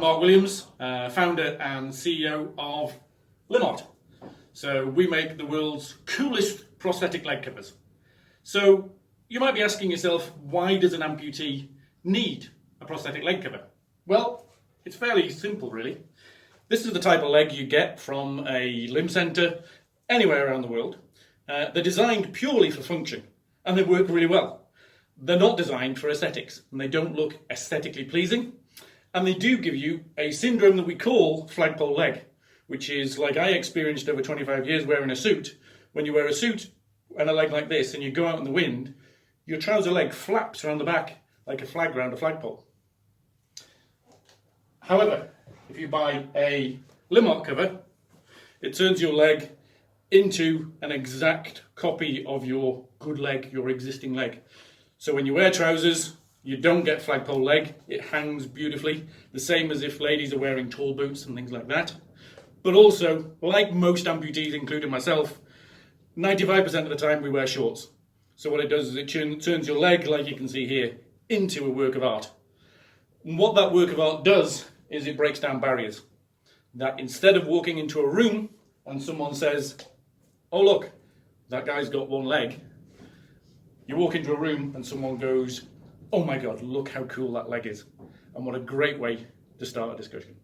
Mark Williams, founder and CEO of LIMB-art. So we make the world's coolest prosthetic leg covers. So you might be asking yourself, why does an amputee need a prosthetic leg cover? Well, it's fairly simple really. This is the type of leg you get from a limb centre anywhere around the world. They're designed purely for function and they work really well. They're not designed for aesthetics and they don't look aesthetically pleasing. And they do give you a syndrome that we call flagpole leg, which is like I experienced over 25 years wearing a suit. When you wear a suit and a leg like this and you go out in the wind, your trouser leg flaps around the back like a flag around a flagpole. However, if you buy a LIMB-art cover, it turns your leg into an exact copy of your good leg, your existing leg. So when you wear trousers, you don't get flagpole leg, it hangs beautifully, the same as if ladies are wearing tall boots and things like that. But also, like most amputees, including myself, 95% of the time we wear shorts. So what it does is it turns your leg, like you can see here, into a work of art. And what that work of art does is it breaks down barriers. That instead of walking into a room and someone says, oh look, that guy's got one leg, you walk into a room and someone goes, oh my God, look how cool that leg is. And what a great way to start a discussion.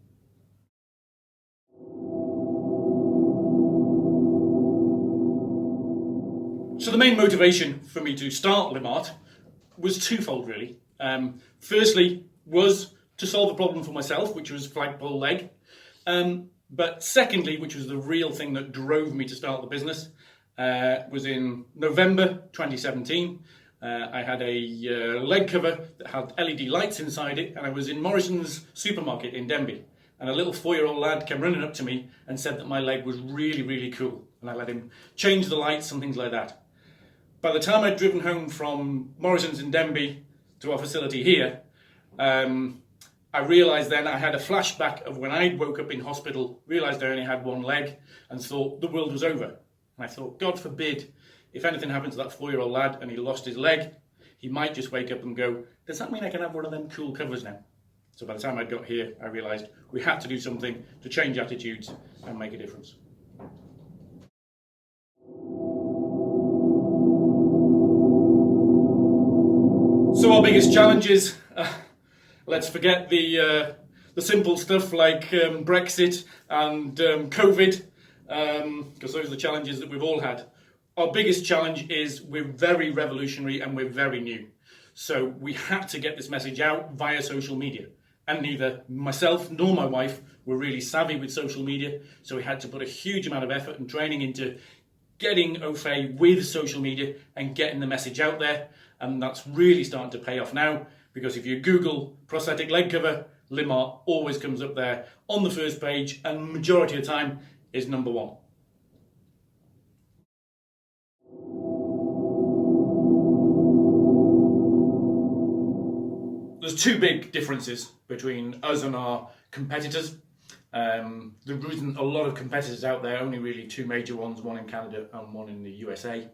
So the main motivation for me to start LIMB-art was twofold really. Firstly was to solve a problem for myself, which was flagpole leg. But secondly, which was the real thing that drove me to start the business, was in November 2017. I had a leg cover that had LED lights inside it, and I was in Morrison's supermarket in Denby. And a little 4-year-old lad came running up to me and said that my leg was really, really cool. And I let him change the lights and things like that. By the time I'd driven home from Morrison's in Denby to our facility here, I realised then I had a flashback of when I woke up in hospital, realised I only had one leg and thought the world was over. And I thought, God forbid, if anything happened to that 4-year-old lad and he lost his leg, he might just wake up and go, does that mean I can have one of them cool covers now? So by the time I got here, I realised we had to do something to change attitudes and make a difference. So our biggest challenges, let's forget the simple stuff like Brexit and COVID, because those are the challenges that we've all had. Our biggest challenge is we're very revolutionary and we're very new. So we had to get this message out via social media. And neither myself nor my wife were really savvy with social media. So we had to put a huge amount of effort and training into getting au fait with social media and getting the message out there. And that's really starting to pay off now, because if you Google prosthetic leg cover, LIMB-art always comes up there on the first page, and majority of the time is number one. There's two big differences between us and our competitors. There isn't a lot of competitors out there, only really two major ones, one in Canada and one in the USA.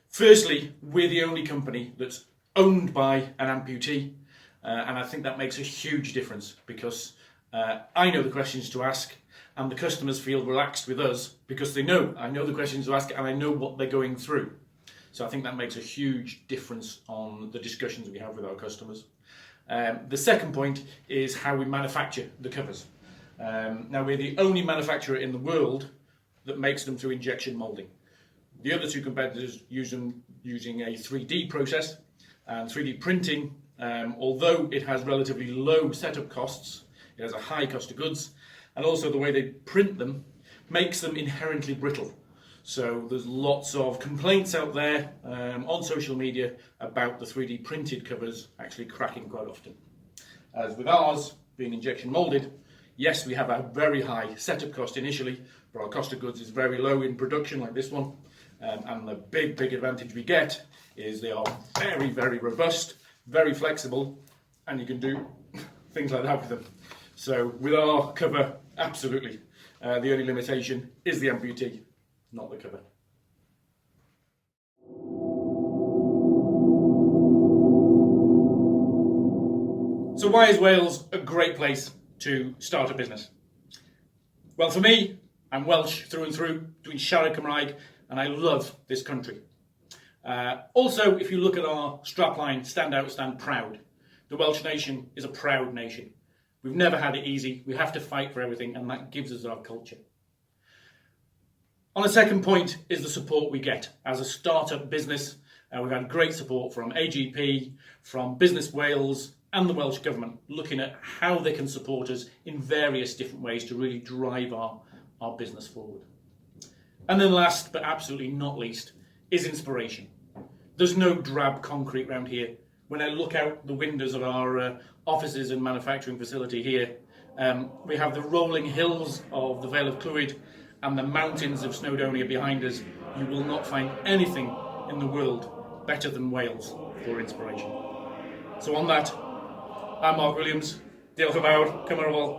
Firstly, we're the only company that's owned by an amputee, and I think that makes a huge difference, because I know the questions to ask and the customers feel relaxed with us because they know I know the questions to ask and I know what they're going through. So I think that makes a huge difference on the discussions we have with our customers. The second point is how we manufacture the covers. Now we're the only manufacturer in the world that makes them through injection moulding. The other two competitors use them using a 3D process, and 3D printing, although it has relatively low setup costs, it has a high cost of goods, and also the way they print them makes them inherently brittle. So there's lots of complaints out there on social media about the 3D printed covers actually cracking quite often. As with ours being injection moulded, yes, we have a very high setup cost initially, but our cost of goods is very low in production like this one. And the big advantage we get is they are very, very robust, very flexible, and you can do things like that with them. So with our cover, absolutely. The only limitation is the amputee, not the cover. So why is Wales a great place to start a business? Well, for me, I'm Welsh through and through, doing siarad Cymraeg, and I love this country. Also, if you look at our strapline, stand out, stand proud. The Welsh nation is a proud nation. We've never had it easy. We have to fight for everything, and that gives us our culture. On a second point is the support we get. As a startup business, we've had great support from AGP, from Business Wales, and the Welsh Government, looking at how they can support us in various different ways to really drive our business forward. And then last, but absolutely not least, is inspiration. There's no drab concrete around here. When I look out the windows of our offices and manufacturing facility here, we have the rolling hills of the Vale of Clwyd and the mountains of Snowdonia behind us. You will not find anything in the world better than Wales for inspiration. So on that, I'm Mark Williams. Diolch yn fawr, cymer o bol.